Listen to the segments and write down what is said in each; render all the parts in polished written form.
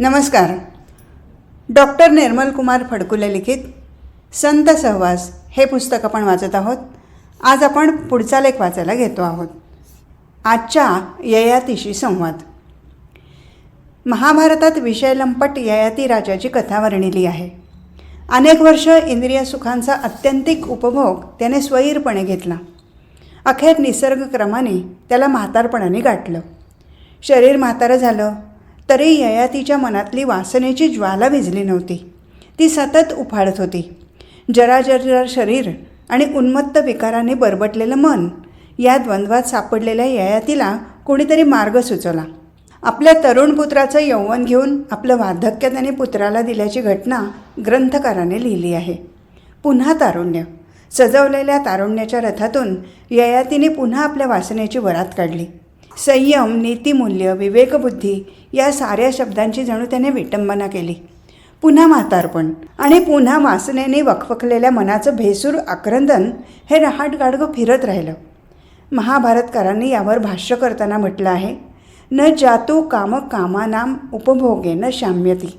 नमस्कार. डॉक्टर निर्मल कुमार फडकुले लिखित संत सहवास हे पुस्तक आपण वाचत आहोत. आज आपण पुढचा लेख वाचायला घेतो आहोत. आजच्या ययातीशी संवाद. महाभारतात विषयलंपट ययाती राजाची कथा वर्णिली आहे. अनेक वर्ष इंद्रिय सुखांचा अत्यंतिक उपभोग त्याने स्वैरपणे घेतला. अखेर निसर्गक्रमाने त्याला म्हातारपणाने गाठलं. शरीर म्हातारं झालं तरी ययातीच्या मनातली वासनेची ज्वाला भिजली नव्हती. ती सतत उफाळत होती. जराजर शरीर आणि उन्मत्त विकाराने बरबटलेलं मन या द्वंद्वात सापडलेल्या ययातीला कोणीतरी मार्ग सुचवला. आपल्या तरुण पुत्राचं यौवन घेऊन आपलं वार्धक्य त्याने पुत्राला दिल्याची घटना ग्रंथकाराने लिहिली आहे. पुन्हा तारुण्य. सजवलेल्या तारुण्याच्या रथातून ययातीने पुन्हा आपल्या वासनेची वरात काढली. संयम, नीतिमूल्य, विवेकबुद्धी या साऱ्या शब्दांची जणू त्याने विटंबना केली. पुन्हा म्हातारपण आणि पुन्हा वासनेने वखवखलेल्या मनाचं भेसूर आक्रंदन हे रहाटगाडगं फिरत राहिलं. महाभारतकारांनी यावर भाष्य करताना म्हटलं आहे, न जातु काम कामानाम उपभोगेन शाम्यती.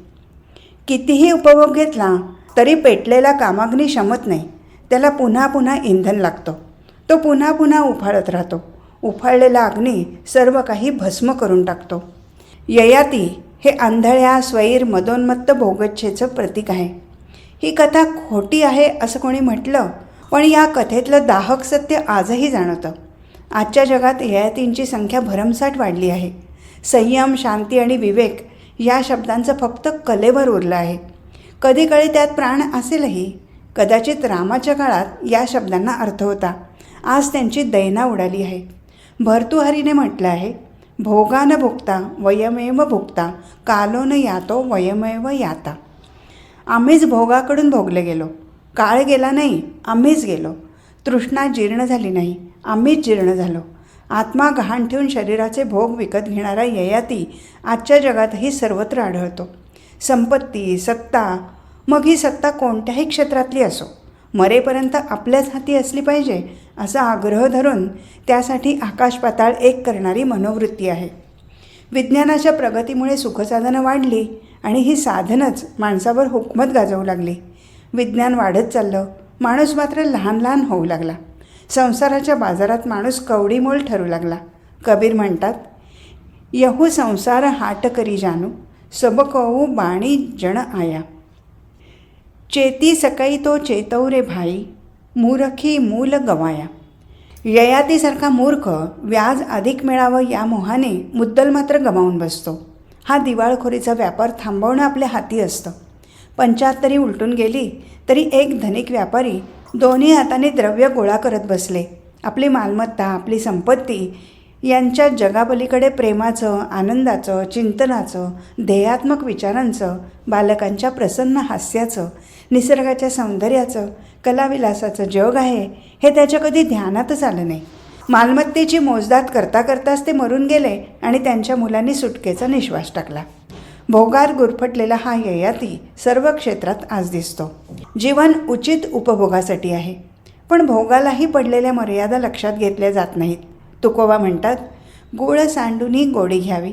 कितीही उपभोग घेतला तरी पेटलेला कामाग्नी शमत नाही. त्याला पुन्हा पुन्हा इंधन लागतं. तो पुन्हा पुन्हा उफाळत राहतो. उफाळलेला अग्नी सर्व काही भस्म करून टाकतो. ययाती हे आंधळ्या स्वैर मदोन्मत्त भोगच्छेचं प्रतीक आहे. ही कथा खोटी आहे असं कोणी म्हटलं, पण या कथेतलं दाहक सत्य आजही जाणवतं. आजच्या जगात ययातींची संख्या भरमसाठ वाढली आहे. संयम, शांती आणि विवेक या शब्दांचं फक्त कलेवर उरलं आहे. कधीकाळी त्यात प्राण असेलही. कदाचित रामाच्या काळात या शब्दांना अर्थ होता. आज त्यांची दैना उडाली आहे. भर्तृहरीने म्हटलं आहे, भोगान भुक्ता वयमेव भुक्ता कालो न यातो वयमेव याता. आम्हीच भोगाकडून भोगले गेलो. काळ गेला नाही, आम्हीच गेलो. तृष्णा जीर्ण झाली नाही, आम्हीच जीर्ण झालो. आत्मा गहाण ठेवून शरीराचे भोग विकत घेणारा ययाती आजच्या जगातही सर्वत्र आढळतो. संपत्ती, सत्ता, मग ही सत्ता कोणत्याही क्षेत्रातली असो, मरेपर्यंत आपल्याच हाती असली पाहिजे असा आग्रह धरून त्यासाठी आकाश पाताळ एक करणारी मनोवृत्ती आहे. विज्ञानाच्या प्रगतीमुळे सुखसाधनं वाढली आणि ही साधनच माणसावर हुकमत गाजवू लागली. विज्ञान वाढत चाललं, माणूस मात्र लहान लहान होऊ लागला. संसाराच्या बाजारात माणूस कवडीमोल ठरू लागला. कबीर म्हणतात, यहू संसार हाट करी जानू सब कहू बाणी जण आया. चेती सकाई तो चेतव रे भाई मूर्खी मूल गवाया. ययातीसारखा मूर्ख व्याज अधिक मिळावं या मोहाने मुद्दल मात्र गमावून बसतो. हा दिवाळखोरीचा व्यापार थांबवणं आपल्या हाती असतं. 75 उलटून गेली तरी एक धनिक व्यापारी दोन्ही हाताने द्रव्य गोळा करत बसले. आपली मालमत्ता, आपली संपत्ती यांच्या जगापलीकडे प्रेमाचं, आनंदाचं, चिंतनाचं, ध्येयात्मक विचारांचं, बालकांच्या प्रसन्न हास्याचं, निसर्गाच्या सौंदर्याचं, कलाविलासाचं जग आहे हे त्याच्या कधी ध्यानातच आलं नाही. मालमत्तेची मोजदाद करता करताच ते मरून गेले आणि त्यांच्या मुलांनी सुटकेचा निश्वास टाकला. भोगात गुरफटलेला हा ययाती सर्व क्षेत्रात आज दिसतो. जीवन उचित उपभोगासाठी आहे, पण भोगालाही पडलेल्या मर्यादा लक्षात घेतल्या जात नाहीत. तुकोबा म्हणतात, गोळ सांडुनी गोडी घ्यावी,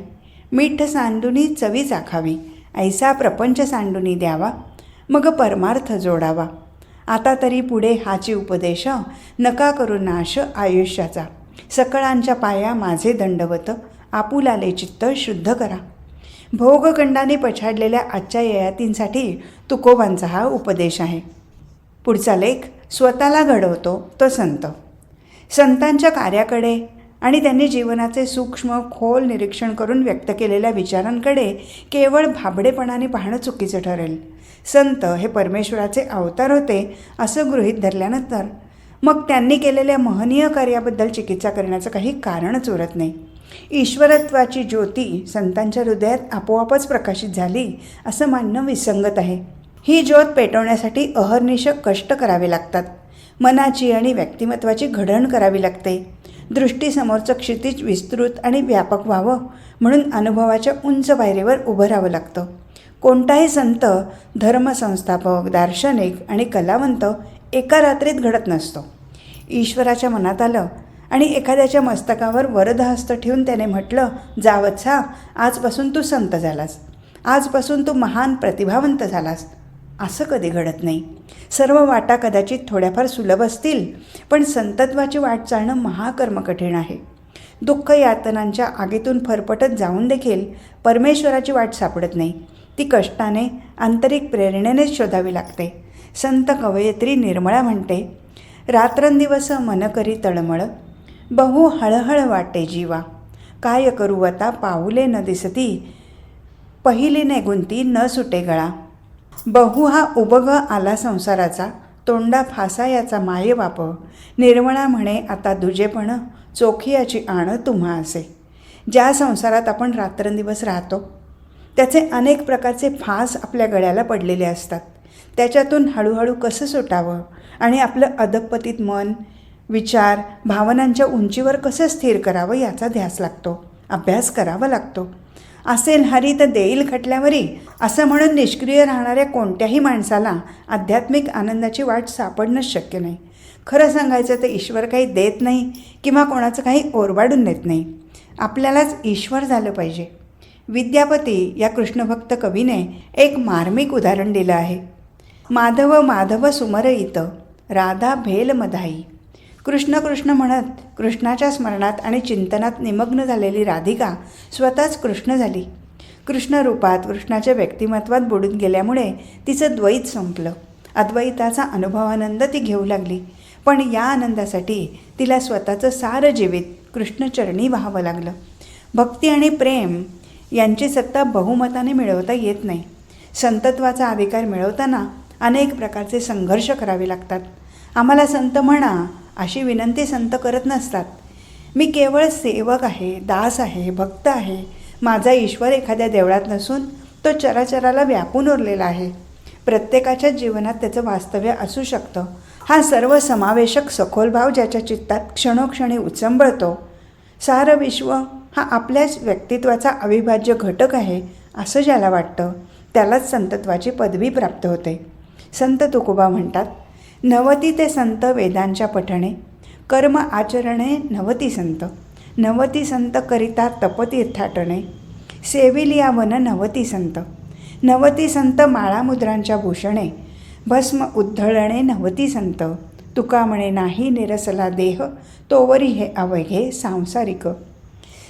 मीठ सांडुनी चवी चाखावी, ऐसा प्रपंच सांडुनी द्यावा, मग परमार्थ जोडावा. आता तरी पुढे हाची उपदेश, नका करू नाश आयुष्याचा, सकळांच्या पाया माझे दंडवत, आपुलाले चित्त शुद्ध करा. भोगखंडाने पछाडलेल्या आजच्या ययातींसाठी तुकोबांचा हा उपदेश आहे. पुढचा लेख स्वतःला घडवतो तो संत. संतांच्या कार्याकडे आणि त्यांनी जीवनाचे सूक्ष्म खोल निरीक्षण करून व्यक्त केलेल्या विचारांकडे केवळ भाबडेपणाने पाहणं चुकीचं ठरेल. संत हे परमेश्वराचे अवतार होते असं गृहीत धरल्यानंतर मग त्यांनी केलेल्या महनीय कार्याबद्दल चिकित्सा करण्याचं काही कारणच उरत नाही. ईश्वरत्वाची ज्योती संतांच्या हृदयात आपोआपच प्रकाशित झाली असं मानणं विसंगत आहे. ही ज्योत पेटवण्यासाठी अहर्निश कष्ट करावे लागतात. मनाची आणि व्यक्तिमत्वाची घडण करावी लागते. दृष्टीसमोरचं क्षितिज विस्तृत आणि व्यापक व्हावं म्हणून अनुभवाच्या उंच पायरीवर उभं राहावं लागतं. कोणताही संत, धर्मसंस्थापक, दार्शनिक आणि कलावंत एका रात्रीत घडत नसतो. ईश्वराच्या मनात आलं आणि एखाद्याच्या मस्तकावर वरदहस्त ठेवून त्याने म्हटलं, जा वत्सा, आजपासून तू संत झालास. आजपासून तू महान प्रतिभावंत झालास. असं कधी घडत नाही. सर्व वाटा कदाचित थोड्याफार सुलभ असतील, पण संतत्वाची वाट चालणं महाकर्म कठीण आहे. दुःख यातनांच्या आगीतून फरफटत जाऊन देखील परमेश्वराची वाट सापडत नाही. ती कष्टाने, आंतरिक प्रेरणेनेच शोधावी लागते. संत कवयित्री निर्मळा म्हणते, रात्रंदिवस मन करी तळमळ, बहु हळहळ वाटे जीवा. काय करू आता पाऊले न दिसती, पहिलीने गुंती न सुटे गळा. बहु हा उबग आला संसाराचा, तोंडा फासा याचा माये बाप. निर्मळा म्हणे आता दुजेपण, चोखियाची आण तुम्हा असे. ज्या संसारात आपण रात्रंदिवस राहतो त्याचे अनेक प्रकारचे फास आपल्या गळ्याला पडलेले असतात. त्याच्यातून हळूहळू कसं सुटावं आणि आपलं अधपतित मन, विचार, भावनांच्या उंचीवर कसं स्थिर करावं याचा ध्यास लागतो, अभ्यास करावा लागतो. असेल हरी तर देईल खटल्यावरी असं म्हणून निष्क्रिय राहणाऱ्या कोणत्याही माणसाला आध्यात्मिक आनंदाची वाट सापडणंच शक्य नाही. खरं सांगायचं तर ईश्वर काही देत नाही किंवा कोणाचं काही ओरबाडून देत नाही. आपल्यालाच ईश्वर झालं पाहिजे. विद्यापती या कृष्णभक्त कवीने एक मार्मिक उदाहरण दिलं आहे. माधव माधव सुमरईत, राधा भेल मधाई. कृष्ण कृष्ण म्हणत कृष्णाच्या स्मरणात आणि चिंतनात निमग्न झालेली राधिका स्वतःच कृष्ण झाली. कृष्णरूपात, कृष्णाच्या व्यक्तिमत्वात बुडून गेल्यामुळे तिचं द्वैत संपलं. अद्वैताचा अनुभवानंद ती घेऊ लागली. पण या आनंदासाठी तिला स्वतःचं सारं जीवित कृष्णचरणी व्हावं लागलं. भक्ती आणि प्रेम यांची सत्ता बहुमताने मिळवता येत नाही. संतत्वाचा अधिकार मिळवताना अनेक प्रकारचे संघर्ष करावे लागतात. आम्हाला संत म्हणा अशी विनंती संत करत नसतात. मी केवळ सेवक आहे, दास आहे, भक्त आहे. माझा ईश्वर एखाद्या देवळात नसून तो चराचराला व्यापून उरलेला आहे. प्रत्येकाच्या जीवनात त्याचं वास्तव्य असू शकतं. हा सर्व समावेशक सखोल भाव ज्याच्या चित्तात क्षणोक्षणी उचंबळतो, सारं विश्व हा आपल्याच व्यक्तित्वाचा अविभाज्य घटक आहे असं ज्याला वाटतं त्यालाच संतत्वाची पदवी प्राप्त होते. संत तुकोबा म्हणतात, नवती ते संत वेदांच्या पठणे, कर्म आचरणे नवती संत. नवती संत करिता तपतीर्थाटणे, सेविलिया वन नवती संत. नवती संत माळामुद्रांच्या भूषणे, भस्म उद्धळणे नवती संत. तुका म्हणे नाही निरसला देह, तोवरी हे अवघे सांसारिक.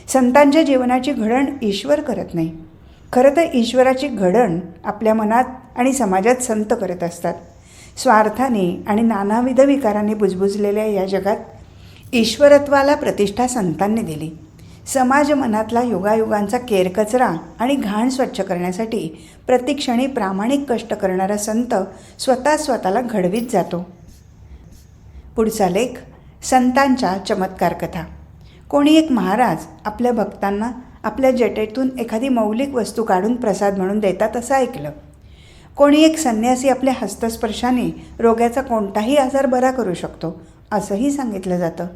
संतांच्या जीवनाची घडण ईश्वर करत नाही. खरं तर ईश्वराची घडण आपल्या मनात आणि समाजात संत करत असतात. स्वार्थाने आणि नानाविध विकारांनी बुजबुजलेल्या या जगात ईश्वरत्वाला प्रतिष्ठा संतांनी दिली. समाज मनातला युगायुगांचा केरकचरा आणि घाण स्वच्छ करण्यासाठी प्रतिक्षणी प्रामाणिक कष्ट करणारा संत स्वतःला घडवीत जातो. पुढचा लेख, संतांच्या चमत्कार कथा. कोणी एक महाराज आपल्या भक्तांना आपल्या जटेतून एखादी मौलिक वस्तू काढून प्रसाद म्हणून देतात असं ऐकलं. कोणी एक संन्यासी आपल्या हस्तस्पर्शाने रोग्याचा कोणताही आजार बरा करू शकतो असंही सांगितलं जातं.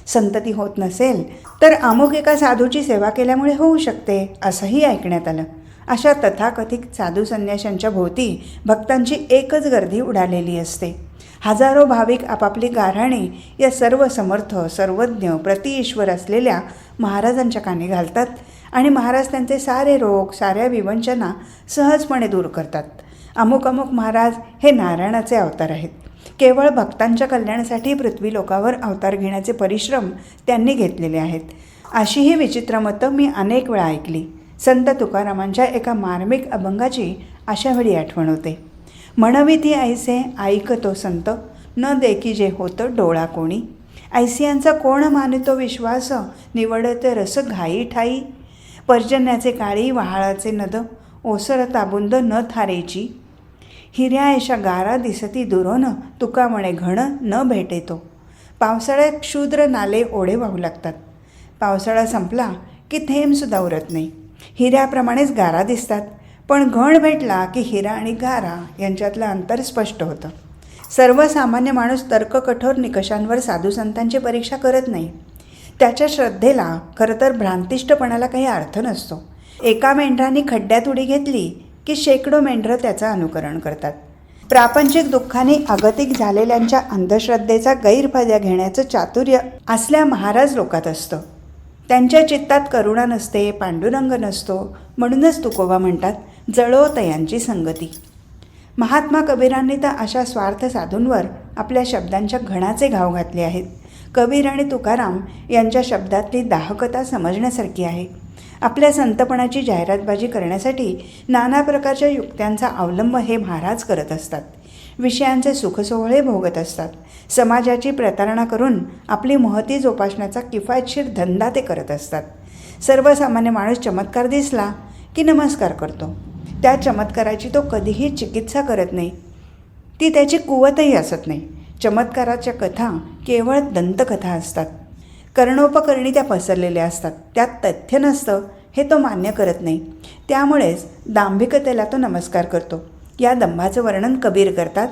संतती होत नसेल तर अमुक एका साधूची सेवा केल्यामुळे होऊ शकते असंही ऐकण्यात आलं. अशा तथाकथित साधू संन्याशांच्या भोवती भक्तांची एकच गर्दी उडालेली असते. हजारो भाविक आपापली गाऱ्हाणे या सर्व समर्थ, सर्वज्ञ, प्रतिईश्वर असलेल्या महाराजांच्या कानी घालतात आणि महाराज त्यांचे सारे रोग, साऱ्या विवंचना सहजपणे दूर करतात. अमुक अमुक महाराज हे नारायणाचे अवतार आहेत. केवळ भक्तांच्या कल्याणासाठी पृथ्वी लोकावर अवतार घेण्याचे परिश्रम त्यांनी घेतलेले आहेत. अशीही विचित्र मतं मी अनेक वेळा ऐकली. संत तुकारामांच्या एका मार्मिक अभंगाची अशावेळी आठवण होते. म्हणवी ती ऐसे ऐकतो संत, न देखी जे होतं डोळा कोणी. ऐसियांचा कोण मानितो विश्वास, निवडते रस घाई ठाई. पर्जन्याचे काळी वहाळाचे नद, ओसरता बुंद न थारेची. हिऱ्या ऐशा गारा दिसती दुरोन, तुका म्हणे घण न भेटेतो. पावसाळ्यात क्षुद्र नाले ओढे वाहू लागतात. पावसाळा संपला की थेंबसुद्धा उरत नाही. हिऱ्याप्रमाणेच गारा दिसतात, पण घण भेटला की हिरा आणि गारा यांच्यातलं अंतर स्पष्ट होतं. सर्वसामान्य माणूस तर्ककठोर निकषांवर साधूसंतांची परीक्षा करत नाही. त्याच्या श्रद्धेला खरं तर भ्रांतिष्ठपणाला काही अर्थ नसतो. एका मेंढराने खड्ड्यात उडी घेतली की शेकडो मेंढरं त्याचं अनुकरण करतात. प्रापंचिक दुःखाने अगतिक झालेल्यांच्या अंधश्रद्धेचा गैरफायदा घेण्याचं चातुर्य असल्या महाराज लोकात असतं. त्यांच्या चित्तात करुणा नसते, पांडुरंग नसतो, म्हणूनच तुकोबा म्हणतात, जळो तयांची संगती. महात्मा कबीरांनी तर अशा स्वार्थ साधूंवर आपल्या शब्दांच्या घणाचे घाव घातले आहेत. कबीर आणि तुकाराम यांच्या शब्दातली दाहकता समजण्यासारखी आहे. आपल्या संतपणाची जाहिरातबाजी करण्यासाठी नाना प्रकारच्या युक्त्यांचा अवलंब हे महाराज करत असतात. विषयांचे सुखसोहळे भोगत असतात. समाजाची प्रतारणा करून आपली महती जोपासण्याचा किफायतशीर धंदा ते करत असतात. सर्वसामान्य माणूस चमत्कार दिसला की नमस्कार करतो. त्या चमत्काराची तो कधीही चिकित्सा करत नाही. ती त्याची कुवतही असत नाही. चमत्काराच्या कथा केवळ दंतकथा असतात. कर्णोपकरणी त्या पसरलेल्या असतात. त्यात तथ्य नसतं हे तो मान्य करत नाही. त्यामुळेच दांभिकतेला तो नमस्कार करतो. या दंभाचं वर्णन कबीर करतात.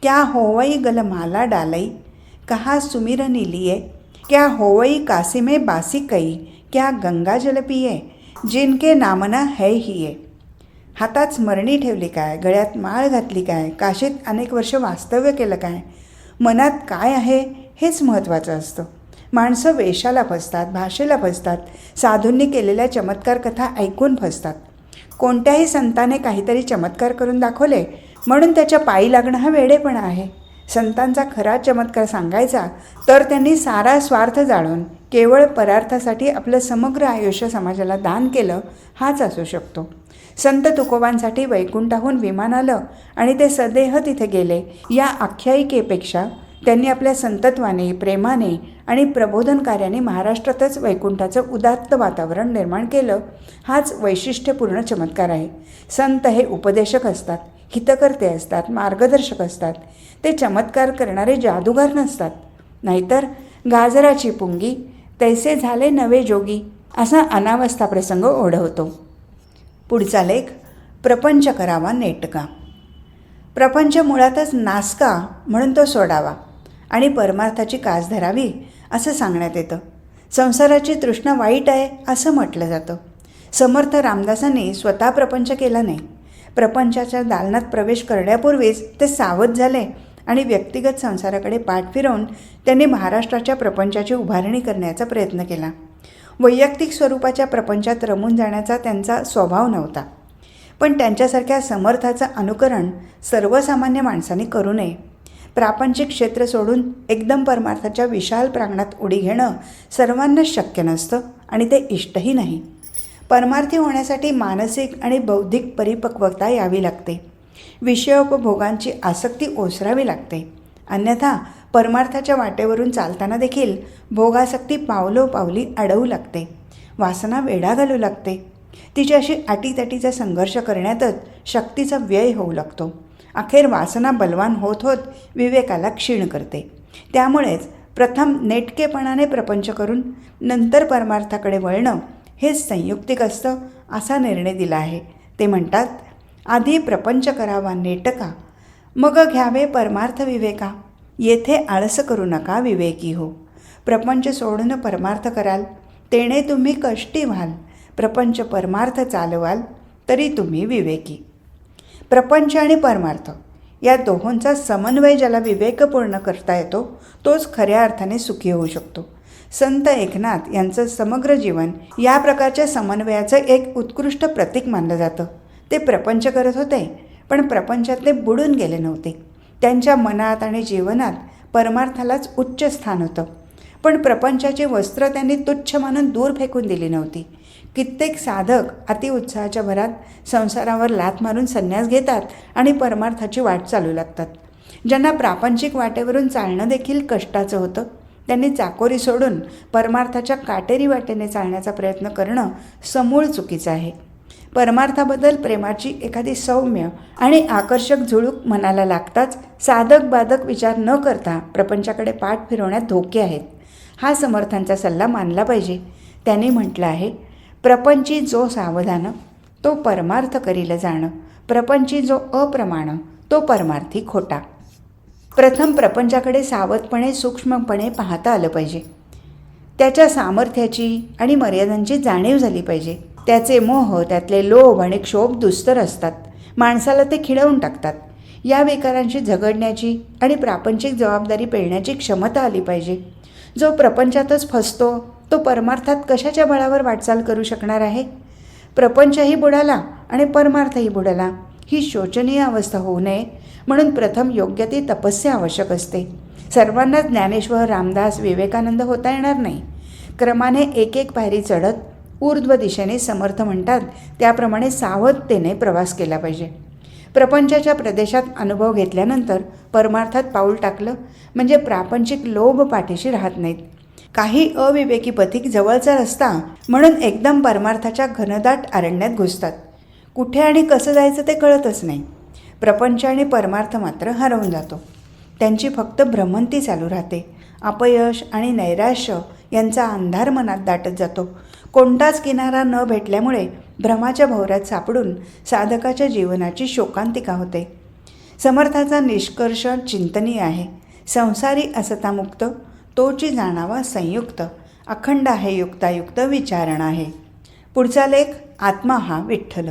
क्या होवई गल माला डालई, कहा सुमिरनी लिए, क्या होवई कासिमे बासी कई, क्या गंगा जल पिये, जिनके नामना है हिये. हातात स्मरणी ठेवली काय, गळ्यात माळ घातली काय, काशीत अनेक वर्ष वास्तव्य केलं काय, मनात काय आहे हेच महत्त्वाचं असतं. माणसं वेशाला फसतात, भाषेला फसतात, साधूंनी केलेल्या चमत्कार कथा ऐकून फसतात. कोणत्याही संताने काहीतरी चमत्कार करून दाखवले म्हणून त्याच्या पायी लागणं हा वेडेपणा आहे. संतांचा खरा चमत्कार सांगायचा तर त्यांनी सारा स्वार्थ जाळून केवळ परार्थासाठी आपलं समग्र आयुष्य समाजाला दान केलं हाच असू शकतो. संत तुकोबांसाठी वैकुंठाहून विमान आलं आणि ते सदेह तिथे गेले या आख्यायिकेपेक्षा त्यांनी आपल्या संतत्वाने, प्रेमाने आणि प्रबोधन कार्याने महाराष्ट्रातच वैकुंठाचं उदात्त वातावरण निर्माण केलं हाच वैशिष्ट्यपूर्ण चमत्कार आहे. संत हे उपदेशक असतात, हितकर्ते असतात, मार्गदर्शक असतात. ते चमत्कार करणारे जादूगार नसतात. नाहीतर गाजराची पुंगी तैसे झाले नवे जोगी असा अनावस्था प्रसंग ओढवतो. पुढचा लेख, प्रपंच करावा नेटका. प्रपंच मुळातच नासका म्हणून तो सोडावा आणि परमार्थाची कास धरावी असं सांगण्यात येतं. संसाराची तृष्णा वाईट आहे असं म्हटलं जातं. समर्थ रामदासांनी स्वतः प्रपंच केला नाही. प्रपंचाच्या दालनात प्रवेश करण्यापूर्वीच ते सावध झाले आणि व्यक्तिगत संसाराकडे पाठ फिरवून त्यांनी महाराष्ट्राच्या प्रपंचाची उभारणी करण्याचा प्रयत्न केला. वैयक्तिक स्वरूपाच्या प्रपंचात रमून जाण्याचा त्यांचा स्वभाव नव्हता. पण त्यांच्यासारख्या समर्थाचं अनुकरण सर्वसामान्य माणसांनी करू नये. प्रापंचिक क्षेत्र सोडून एकदम परमार्थाच्या विशाल प्रांगणात उडी घेणं सर्वांनाच शक्य नसतं आणि ते इष्टही नाही. परमार्थी होण्यासाठी मानसिक आणि बौद्धिक परिपक्वता यावी लागते. विषयोपभोगांची आसक्ती ओसरावी लागते. अन्यथा परमार्थाच्या वाटेवरून चालताना देखील भोगासक्ती पावलोपावली अडवू लागते. वासना वेढा घालू लागते. तिच्याशी अटीतटीचा संघर्ष करण्यातच शक्तीचा व्यय होऊ लागतो. अखेर वासना बलवान होत होत विवेकाला क्षीण करते. त्यामुळेच प्रथम नेटकेपणाने प्रपंच करून नंतर परमार्थाकडे वळणं हेच संयुक्तिक असतं असा निर्णय दिला आहे. ते म्हणतात, आधी प्रपंच करावा नेटका, मग घ्यावे परमार्थ विवेका. येथे आळस करू नका विवेकी हो. प्रपंच सोडून परमार्थ कराल तेणे तुम्ही कष्टी व्हाल. प्रपंच परमार्थ चालवाल तरी तुम्ही विवेकी. प्रपंच आणि परमार्थ या दोहोंचा समन्वय ज्याला विवेकपूर्ण करता येतो तोच खऱ्या अर्थाने सुखी होऊ शकतो. संत एकनाथ यांचं समग्र जीवन या प्रकारच्या समन्वयाचं एक उत्कृष्ट प्रतीक मानलं जातं. ते प्रपंच करत होते पण प्रपंचातले बुडून गेले नव्हते. त्यांच्या मनात आणि जीवनात परमार्थालाच उच्च स्थान होतं. पण प्रपंचाची वस्त्र त्यांनी तुच्छ मानून दूर फेकून दिली नव्हती. कित्येक साधक अतिउत्साहाच्या भरात संसारावर लाथ मारून संन्यास घेतात आणि परमार्थाची वाट चालू लागतात. ज्यांना प्रापंचिक वाटेवरून चालणं देखील कष्टाचं होतं त्यांनी चाकोरी सोडून परमार्थाच्या काटेरी वाटेने चालण्याचा प्रयत्न करणं समूळ चुकीचं आहे. परमार्थाबद्दल प्रेमाची एखादी सौम्य आणि आकर्षक झुळूक मनाला लागताच साधक बाधक विचार न करता प्रपंचाकडे पाठ फिरवण्यात धोके आहेत. हा समर्थांचा सल्ला मानला पाहिजे. त्यांनी म्हटलं आहे, प्रपंची जो सावधान तो परमार्थ करील जाणं, प्रपंची जो अप्रमाण तो परमार्थी खोटा. प्रथम प्रपंचाकडे सावधपणे सूक्ष्मपणे पाहता आलं पाहिजे. त्याच्या सामर्थ्याची आणि मर्यादांची जाणीव झाली पाहिजे. त्याचे मोह, त्यातले लोभ आणि क्षोभ दुस्तर असतात. माणसाला ते खिळवून टाकतात. या विकारांशी झगडण्याची आणि प्रापंचिक जबाबदारी पेलण्याची क्षमता आली पाहिजे. जो प्रपंचातच फसतो तो परमार्थात कशाच्या बळावर वाटचाल करू शकणार आहे? प्रपंचही बुडाला आणि परमार्थही बुडाला. ही शोचनीय अवस्था होऊ नये म्हणून प्रथम योग्य ती तपस्या आवश्यक असते. सर्वांनाच ज्ञानेश्वर, रामदास, विवेकानंद होता येणार नाही. क्रमाने एक एक पायरी चढत ऊर्ध्व दिशेने समर्थ म्हणतात त्याप्रमाणे सावधतेने प्रवास केला पाहिजे. प्रपंचाच्या प्रदेशात अनुभव घेतल्यानंतर परमार्थात पाऊल टाकलं म्हणजे प्रापंचिक लोभ पाठीशी राहत नाहीत. काही अविवेकी पथिक जवळचा रस्ता म्हणून एकदम परमार्थाच्या घनदाट अरण्यात घुसतात. कुठे आणि कसं जायचं ते कळतच नाही. प्रपंच आणि परमार्थ मात्र हरवून जातो. त्यांची फक्त भ्रमंती चालू राहते. अपयश आणि नैराश्य यांचा अंधार मनात दाटत जातो. कोणताच किनारा न भेटल्यामुळे भ्रमाच्या भोवऱ्यात सापडून साधकाच्या जीवनाची शोकांतिका होते. समर्थाचा निष्कर्ष चिंतनीय आहे. संसारी असतामुक्त तोची जाणावा संयुक्त, अखंड आहे युक्तायुक्त विचारण आहे. पुढचा लेख आत्मा हा विठ्ठल.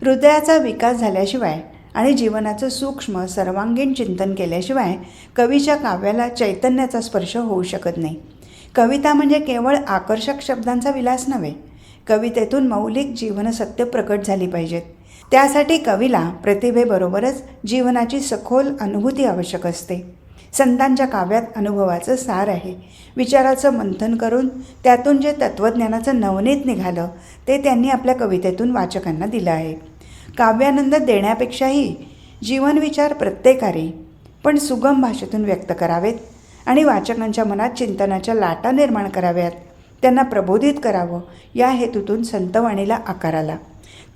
हृदयाचा विकास झाल्याशिवाय आणि जीवनाचं सूक्ष्म सर्वांगीण चिंतन केल्याशिवाय कवीच्या काव्याला चैतन्याचा स्पर्श होऊ शकत नाही. कविता म्हणजे केवळ आकर्षक शब्दांचा विलास नव्हे. कवितेतून मौलिक जीवनसत्य प्रकट झाली पाहिजेत. त्यासाठी कवीला प्रतिभेबरोबरच जीवनाची सखोल अनुभूती आवश्यक असते. संतांच्या काव्यात अनुभवाचं सार आहे. विचाराचं मंथन करून त्यातून जे तत्त्वज्ञानाचं नवनीत निघालं ते त्यांनी आपल्या कवितेतून वाचकांना दिलं आहे. काव्यानंद देण्यापेक्षाही जीवनविचार प्रत्येकाने पण सुगम भाषेतून व्यक्त करावेत आणि वाचकांच्या मनात चिंतनाच्या लाटा निर्माण कराव्यात. त्यांना प्रबोधित करावं या हेतूतून संतवाणीला आकार आला.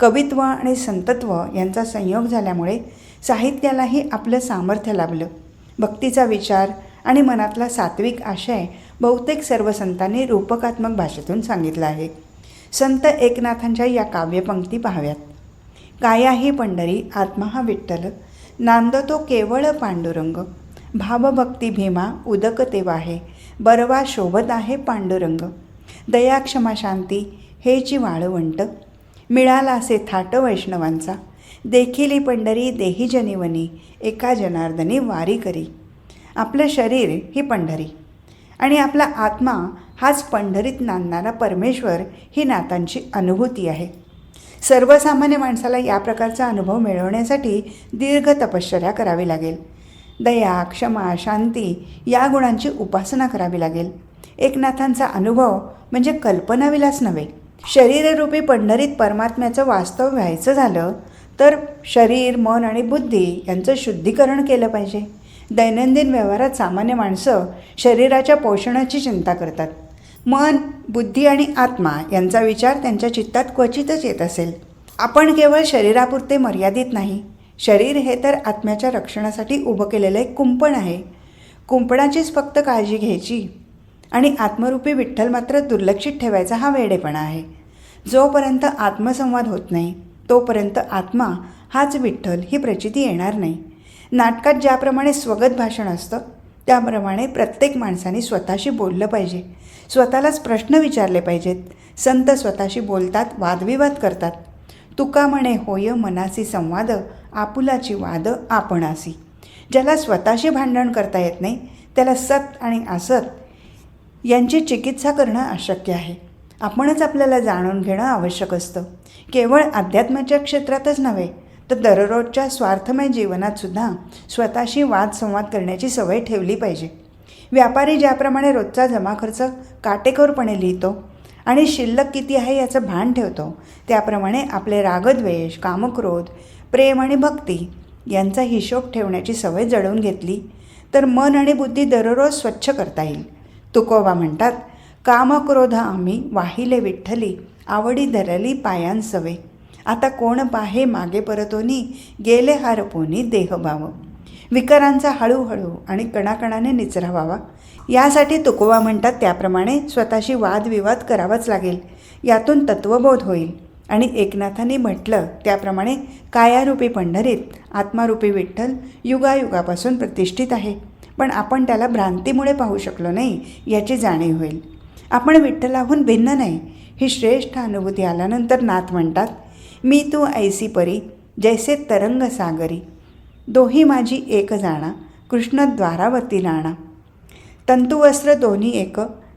कवित्व आणि संतत्व यांचा संयोग झाल्यामुळे साहित्यालाही आपलं सामर्थ्य लाभलं. भक्तीचा विचार आणि मनातला सात्विक आशय बहुतेक सर्व संतांनी रूपकात्मक भाषेतून सांगितलं आहे. संत एकनाथांच्या या काव्यपंक्ती पाहाव्यात. काया ही पंढरी, आत्मा हा विठ्ठल, नांदतो केवळ पांडुरंग. भावभक्ती भीमा उदक तेव्हा आहे, बरवा शोभत आहे पांडुरंग. दया क्षमा शांती हेची वाळवंट, मिळाला असे थाट वैष्णवांचा. देखिली पंढरी देही जनिवनी, एका जनार्दनी वारी करी. आपलं शरीर ही पंढरी आणि आपला आत्मा हाच पंढरीत नांदणारा परमेश्वर ही नाथांची अनुभूती आहे. सर्वसामान्य माणसाला या प्रकारचा अनुभव मिळवण्यासाठी दीर्घ तपश्चर्या करावी लागेल. दया, क्षमा, शांती या गुणांची उपासना करावी लागेल. एकनाथांचा अनुभव म्हणजे कल्पनाविलास नव्हे. शरीररूपी पंढरीत परमात्म्याचं वास्तव व्हायचं झालं तर शरीर, मन आणि बुद्धी यांचं शुद्धीकरण केलं पाहिजे. दैनंदिन व्यवहारात सामान्य माणसं शरीराच्या पोषणाची चिंता करतात. मन, बुद्धी आणि आत्मा यांचा विचार त्यांच्या चित्तात क्वचितच येत असेल. आपण केवळ शरीरापुरते मर्यादित नाही. शरीर हे तर आत्म्याच्या रक्षणासाठी उभं केलेलं एक कुंपण आहे. कुंपणाचीच फक्त काळजी घ्यायची आणि आत्मरूपी विठ्ठल मात्र दुर्लक्षित ठेवायचा हा वेडेपणा आहे. जोपर्यंत आत्मसंवाद होत नाही तोपर्यंत आत्मा हाच विठ्ठल ही प्रचिती येणार नाही. नाटकात ज्याप्रमाणे स्वगत भाषण असतं त्याप्रमाणे प्रत्येक माणसाने स्वतःशी बोललं पाहिजे. स्वतःलाच प्रश्न विचारले पाहिजेत. संत स्वतःशी बोलतात, वादविवाद करतात. तुका म्हणे होय मनासी संवाद, आपुलाची वाद आपणासी. ज्याला स्वतःशी भांडण करता येत नाही त्याला सत आणि असत यांची चिकित्सा करणं अशक्य आहे. आपणच आपल्याला जाणून घेणं आवश्यक असतं. केवळ अध्यात्माच्या क्षेत्रातच नव्हे तर दररोजच्या स्वार्थमय जीवनातसुद्धा स्वतःशी वादसंवाद करण्याची सवय ठेवली पाहिजे. व्यापारी ज्याप्रमाणे रोजचा जमा खर्च काटेकोरपणे लिहितो आणि शिल्लक किती आहे याचं भान ठेवतो त्याप्रमाणे आपले रागद्वेष, कामक्रोध, प्रेम आणि भक्ती यांचा हिशोब ठेवण्याची सवय जडवून घेतली तर मन आणि बुद्धी दररोज स्वच्छ करता येईल. तुकोबा म्हणतात, कामक्रोध आम्ही वाहिले विठ्ठली, आवडी धरली पायांसवे. आता कोण पाहे मागे परतोनी, गेले हारपोनी देहभाव. विकारांचा हळूहळू आणि कणाकणाने निचरा व्हावा यासाठी तुकोबा म्हणतात त्याप्रमाणे स्वतःशी वादविवाद करावाच लागेल. यातून तत्वबोध होईल आणि एकनाथांनी म्हटलं त्याप्रमाणे कायारूपी पंढरीत आत्मारूपी विठ्ठल युगायुगापासून प्रतिष्ठित आहे. पण आपण त्याला भ्रांतीमुळे पाहू शकलो नाही याची जाणीव होईल. आपण विठ्ठलाहून भिन्न नाही ही श्रेष्ठ अनुभूती आल्यानंतर नाथ म्हणतात, मी तू ऐसी परी जैसे तरंग सागरी, दोही माझी एक जाणा कृष्ण द्वारावरती नाणा. तंतुवस्त्र दोन्ही एक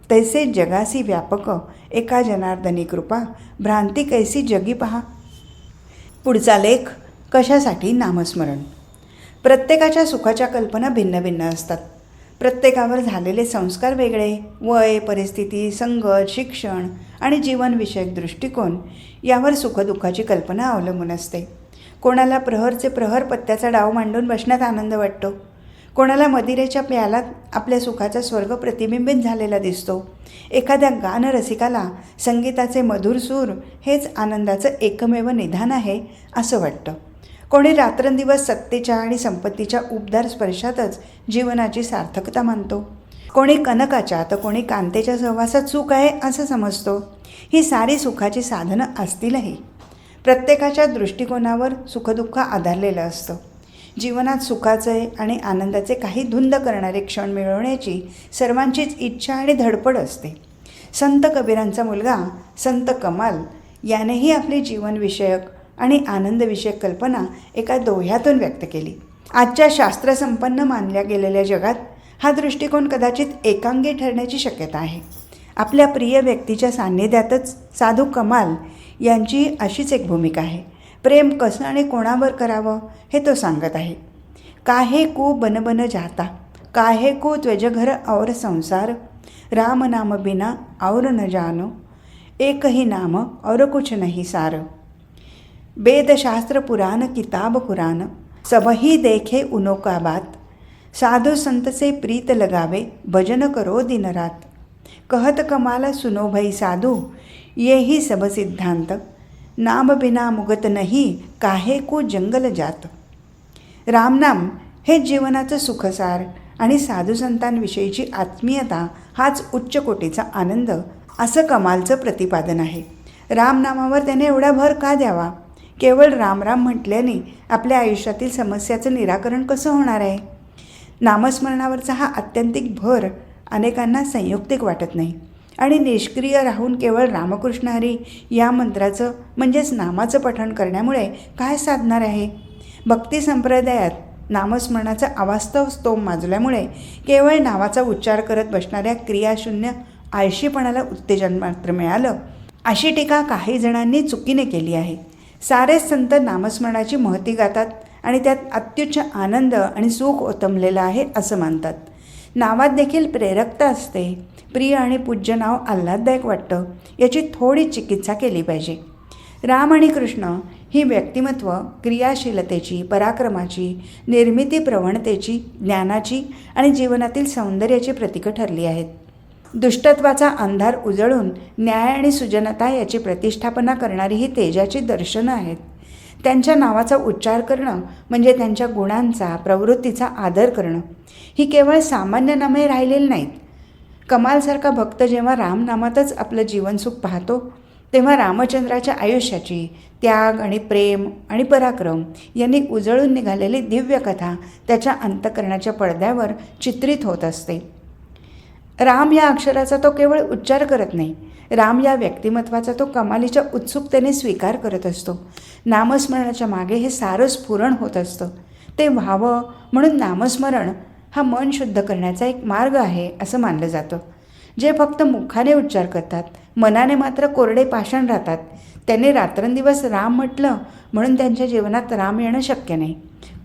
तैसे जगासी व्यापक, एका जनार्दनी कृपा, भ्रांती कैसी जगी पहा. पुढचा लेख, कशासाठी नामस्मरण. प्रत्येकाच्या सुखाच्या कल्पना भिन्न भिन्न असतात. प्रत्येकावर झालेले संस्कार वेगळे, वय, परिस्थिती, संगत, शिक्षण आणि जीवनविषयक दृष्टिकोन यावर सुखदुःखाची कल्पना अवलंबून असते. कोणाला प्रहरचे प्रहर पत्त्याचा डाव मांडून बसण्यात आनंद वाटतो, कोणाला मदिरेच्या प्यालात आपल्या सुखाचा स्वर्ग प्रतिबिंबित झालेला दिसतो. एखाद्या गानरसिकाला संगीताचे मधुर सूर हेच आनंदाचं एकमेव निधान आहे असं वाटतं. कोणी रात्रंदिवस सत्तेच्या आणि संपत्तीच्या उबदार स्पर्शातच जीवनाची सार्थकता मानतो. कोणी कनकाच्या तर कोणी कांतेच्या सहवासात सुख आहे असं समजतो. ही सारी सुखाची साधनं असतीलही. प्रत्येकाच्या दृष्टिकोनावर सुखदुःख आधारलेलं असतं. जीवनात सुखाचे आणि आनंदाचे काही धुंद करणारे क्षण मिळवण्याची सर्वांचीच इच्छा आणि धडपड असते. संत कबीरांचा मुलगा संत कमाल यानेही आपली जीवनविषयक आणि आनंदविषयक कल्पना एका दोह्यातून व्यक्त केली. आजच्या शास्त्रसंपन्न मानल्या गेलेल्या जगात हा दृष्टिकोन कदाचित एकांगी ठरण्याची शक्यता आहे. आपल्या प्रिय व्यक्तीच्या सान्निध्यातच साधू कमाल यांची अशीच एक भूमिका आहे. प्रेम कसं आणि कोणावर करावं हे तो सांगत आहे. काहे को बन बन जाता, काहे को त्वज घर और संसार, राम नाम बिना और न जानो, एक ही नाम और कुछ नहीं सार. वेद शास्त्र पुराण किताब कुरान, सबही देखे उनो का बात, साधु संत से प्रीत लगावे, भजन करो दिन रात. कहत कमाल सुनो भई साधु, येही सब सिद्धांत, नाम बिना मुगत नाही, काहे को जंगल जात. रामनाम हे जीवनाचं सुखसार आणि साधुसंतांविषयीची आत्मीयता हाच उच्च कोटीचा आनंद असं कमालचं प्रतिपादन आहे. रामनामावर त्याने एवढा भर का द्यावा? केवळ राम म्हटल्याने आपल्या आयुष्यातील समस्याचं निराकरण कसं होणार आहे? नामस्मरणावरचा हा आत्यंतिक भर अनेकांना संयुक्तिक वाटत नाही आणि निष्क्रिय राहून केवळ रामकृष्ण हरी या मंत्राचं म्हणजेच नामाचं पठण करण्यामुळे काय साधणार आहे? भक्ती संप्रदायात नामस्मरणाचा अवास्तव स्तोम माजल्यामुळे केवळ नावाचा उच्चार करत बसणाऱ्या क्रियाशून्य आळशीपणाला उत्तेजन मात्र मिळालं, अशी टीका काही जणांनी चुकीने केली आहे. सारेच संत नामस्मरणाची महती गातात आणि त्यात अत्युच्च आनंद आणि सुख ओतमलेलं आहे असं मानतात. नावात देखील प्रेरकता असते. प्रिय आणि पूज्य नाव आल्हाददायक वाटतं याची थोडी चिकित्सा केली पाहिजे. राम आणि कृष्ण ही व्यक्तिमत्व क्रियाशीलतेची, पराक्रमाची, निर्मिती प्रवणतेची, ज्ञानाची आणि जीवनातील सौंदर्याची प्रतीकं ठरली आहेत. दुष्टत्वाचा अंधार उजळून न्याय आणि सुजनता याची प्रतिष्ठापना करणारी ही तेजाची दर्शनं आहेत. त्यांच्या नावाचा उच्चार करणं म्हणजे त्यांच्या गुणांचा, प्रवृत्तीचा आदर करणं. ही केवळ सामान्य नामे राहिलेली नाहीत. कमालसारखा भक्त जेव्हा रामनामातच आपलं जीवनसुख पाहतो तेव्हा रामचंद्राच्या आयुष्याची त्याग आणि प्रेम आणि पराक्रम यांनी उजळून निघालेली दिव्य कथा त्याच्या अंतःकरणाच्या पडद्यावर चित्रित होत असते. राम या अक्षराचा तो केवळ उच्चार करत नाही, राम या व्यक्तिमत्वाचा तो कमालीच्या उत्सुकतेने स्वीकार करत असतो. नामस्मरणाच्या मागे हे सारं स्फुरण होत असतं. ते व्हावं म्हणून नामस्मरण हा मन शुद्ध करण्याचा एक मार्ग आहे असं मानलं जातं. जे फक्त मुखाने उच्चार करतात, मनाने मात्र कोरडे पाषाण राहतात, त्यांनी रात्रंदिवस राम म्हटलं म्हणून त्यांच्या जीवनात राम येणं शक्य नाही.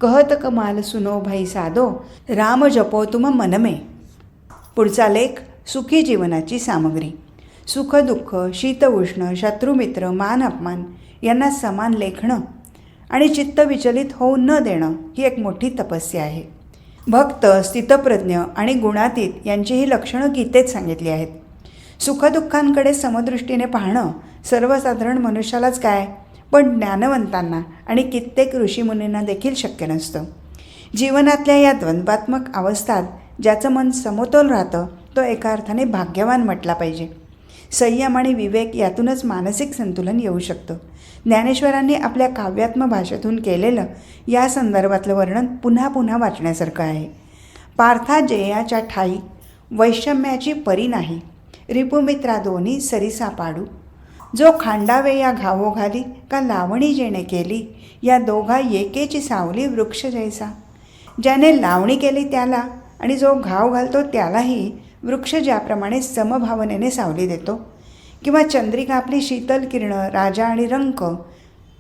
कहत कमाल सुनो भाई साधो, राम जपो तुम मनमे. पुढचा लेख, सुखी जीवनाची सामग्री. सुख दुःख, शीत उष्ण, शत्रुमित्र, मान अपमान यांना समान लेखणं आणि चित्त विचलित होऊ न देणं ही एक मोठी तपस्या आहे. भक्त, स्थितप्रज्ञ आणि गुणातीत यांची ही लक्षणं गीतेत सांगितली आहेत. सुखदुःखांकडे समदृष्टीने पाहणं सर्वसाधारण मनुष्यालाच काय, पण ज्ञानवंतांना आणि कित्येक ऋषीमुनींना देखील शक्य नसतं. जीवनातल्या या द्वंद्वात्मक अवस्थात ज्याचं मन समतोल राहतं तो एका अर्थाने भाग्यवान म्हटला पाहिजे. संयम आणि विवेक यातूनच मानसिक संतुलन येऊ शकतं. ज्ञानेश्वरांनी आपल्या काव्यात्म भाषेतून केलेलं या संदर्भातलं वर्णन पुन्हा पुन्हा वाचण्यासारखं आहे. पार्था जयाच्या ठाई वैषम्याची परी नाही, रिपुमित्रा दोन्ही सरिसा पाडू. जो खांडावे या घावोघाली, का लावणी जेणे केली, या दोघा एकेची सावली वृक्ष जैसा. ज्याने लावणी केली त्याला आणि जो घाव घालतो त्यालाही वृक्ष ज्याप्रमाणे समभावनेने सावली देतो किंवा चंद्रिका आपली शीतल किरणं राजा आणि रंक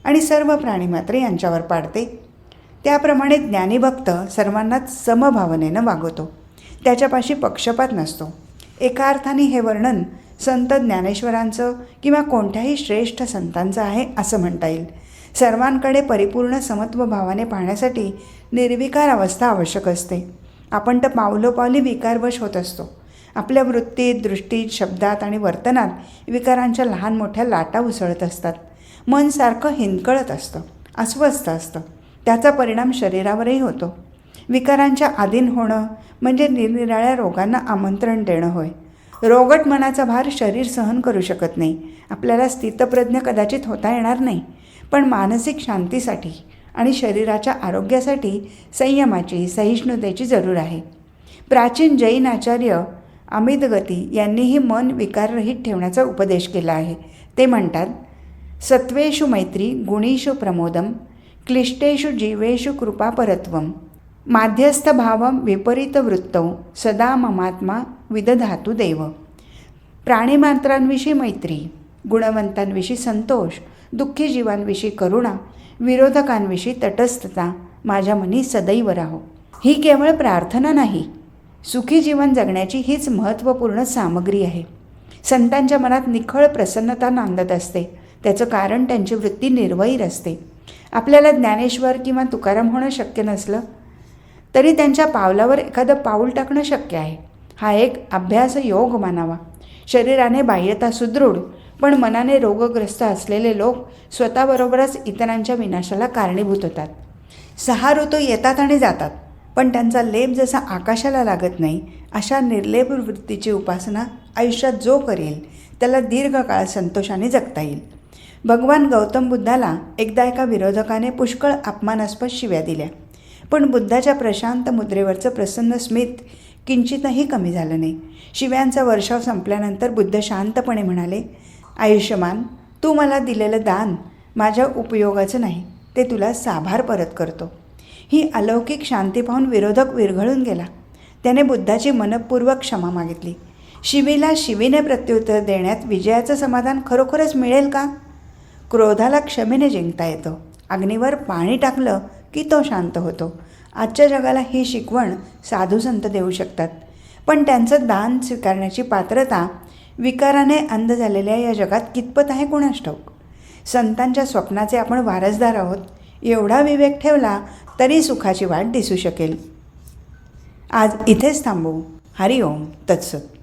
आणि सर्व प्राणीमात्र यांच्यावर पाडते, त्याप्रमाणे ज्ञानीभक्त सर्वांनाच समभावनेनं वागवतो. त्याच्यापाशी पक्षपात नसतो. एका अर्थाने हे वर्णन संत ज्ञानेश्वरांचं किंवा कोणत्याही श्रेष्ठ संतांचं आहे असं म्हणता येईल. सर्वांकडे परिपूर्ण समत्व भावाने पाहण्यासाठी निर्विकार अवस्था आवश्यक असते. आपण तर पावलोपावली विकारवश होत असतो. आपल्या वृत्तीत, दृष्टीत, शब्दात आणि वर्तनात विकारांच्या लहान मोठ्या लाटा उसळत असतात. मन सारखं हिंदकळत असतं, अस्वस्थ असतं. त्याचा परिणाम शरीरावरही होतो. विकारांच्या अधीन होणं म्हणजे निरनिराळ्या रोगांना आमंत्रण देणं होय. रोगट मनाचा भार शरीर सहन करू शकत नाही. आपल्याला स्थितप्रज्ञ कदाचित होता येणार नाही, पण मानसिक शांतीसाठी आणि शरीराच्या आरोग्यासाठी संयमाची, सहिष्णुतेची जरूर आहे. प्राचीन जैन आचार्य अमितगती यांनीही मन विकाररहित ठेवण्याचा उपदेश केला आहे. ते म्हणतात, सत्वेषु मैत्री, गुणीषु प्रमोदम, क्लिष्टेषु जीवेषु कृपापरत्वम, माध्यस्थ भावम विपरीत वृत्तौ, सदा ममात्मा विदधातु देव. प्राणीमात्रांविषयी मैत्री, गुणवंतांविषयी संतोष, दुःखी जीवांविषयी करुणा, विरोधकांविषयी तटस्थता माझ्या मनी सदैव राहो. ही केवळ प्रार्थना नाही, सुखी जीवन जगण्याची हीच महत्त्वपूर्ण सामग्री आहे. संतांच्या मनात निखळ प्रसन्नता नांदत असते. त्याचं कारण त्यांची वृत्ती निर्वैर असते. आपल्याला ज्ञानेश्वर किंवा तुकाराम होणं शक्य नसलं तरी त्यांच्या पावलावर एखादं पाऊल टाकणं शक्य आहे. हा एक अभ्यास योग मानावा. शरीराने बाह्यता सुदृढ पण मनाने रोगग्रस्त असलेले लोक स्वतःबरोबरच इतरांच्या विनाशाला कारणीभूत होतात. 6 ऋतू येतात आणि जातात, पण त्यांचा लेप जसा आकाशाला लागत नाही, अशा निर्लेप वृत्तीची उपासना आयुष्यात जो करेल त्याला दीर्घकाळ संतोषाने जगता येईल. भगवान गौतम बुद्धाला एकदा एका विरोधकाने पुष्कळ अपमानास्पद शिव्या दिल्या, पण बुद्धाच्या प्रशांत मुद्रेवरचं प्रसन्न स्मित किंचितही कमी झालं नाही. शिव्यांचा वर्षाव संपल्यानंतर बुद्ध शांतपणे म्हणाले, आयुष्यमान, तू मला दिलेलं दान माझ्या उपयोगाचं नाही, ते तुला साभार परत करतो. ही अलौकिक शांती पाहून विरोधक विरघळून गेला. त्याने बुद्धाची मनपूर्वक क्षमा मागितली. शिवीला शिवीने प्रत्युत्तर देण्यात विजयाचं समाधान खरोखरच मिळेल का? क्रोधाला क्षमेने जिंकता येतं. अग्नीवर पाणी टाकलं की तो शांत होतो. आजच्या जगाला ही शिकवण साधुसंत देऊ शकतात, पण त्यांचं दान स्वीकारण्याची पात्रता विकाराने अंध झालेल्या या जगात कितपत आहे कोणास ठाऊक. संतांच्या स्वप्नाचे आपण वारसदार आहोत. एवढा विवेक ठेवला तरी सुखाची वाट दिसू शकेल. आज इथेच थांबू. हरिओम तत्सत.